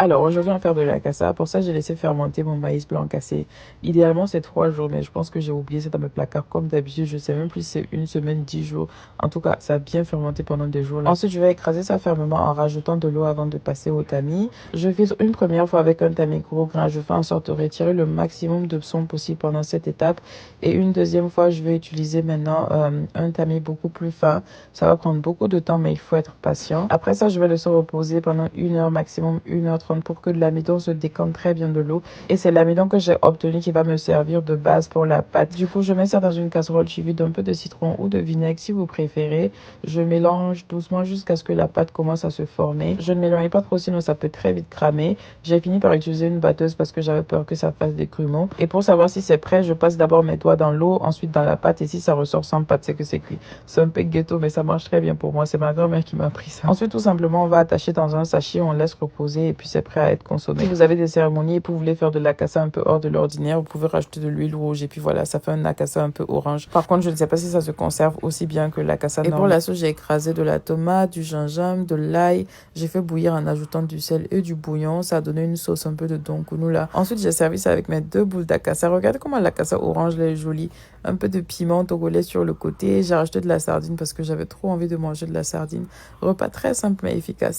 Alors aujourd'hui, on va faire de la cassa. Pour ça, j'ai laissé fermenter mon maïs blanc cassé. Idéalement, c'est 3 jours, mais je pense que j'ai oublié ça dans mes placards. Comme d'habitude, je sais même plus si c'est une semaine, 10 jours. En tout cas, ça a bien fermenté pendant des jours là. Ensuite, je vais écraser ça fermement en rajoutant de l'eau avant de passer au tamis. Je filtre une première fois avec un tamis gros grain. Je fais en sorte de retirer le maximum de son possible pendant cette étape. Et une deuxième fois, je vais utiliser maintenant un tamis beaucoup plus fin. Ça va prendre beaucoup de temps, mais il faut être patient. Après ça, je vais laisser reposer pendant 1 heure, maximum 1h30 pour que l'amidon se décante très bien de l'eau. Et c'est l'amidon que j'ai obtenu qui va me servir de base pour la pâte. Du coup, je mets ça dans une casserole suivie d'un peu de citron ou de vinaigre si vous préférez. Je mélange doucement jusqu'à ce que la pâte commence à se former. Je ne mélange pas trop sinon ça peut très vite cramer. J'ai fini par utiliser une batteuse parce que j'avais peur que ça fasse des grumeaux. Et pour savoir si c'est prêt, je passe d'abord mes doigts dans l'eau, ensuite dans la pâte et si ça ressort sans pâte, c'est que c'est cuit. C'est un peu ghetto mais ça marche très bien pour moi. C'est ma grand-mère qui m'a appris ça. Ensuite, tout simplement, on va attacher dans un sachet, on laisse reposer et puis c'est prêt à être consommé. Si vous avez des cérémonies et que vous voulez faire de l'acassa un peu hors de l'ordinaire, vous pouvez rajouter de l'huile rouge et puis voilà, ça fait un acassa un peu orange. Par contre, je ne sais pas si ça se conserve aussi bien que l'acassa normal. Et pour la sauce, j'ai écrasé de la tomate, du gingembre, de l'ail. J'ai fait bouillir en ajoutant du sel et du bouillon. Ça a donné une sauce un peu de donkounou là. Ensuite, j'ai servi ça avec mes 2 boules d'acassa. Regardez comment l'acassa orange là est jolie. Un peu de piment togolais sur le côté. J'ai rajouté de la sardine parce que j'avais trop envie de manger de la sardine. Repas très simple mais efficace.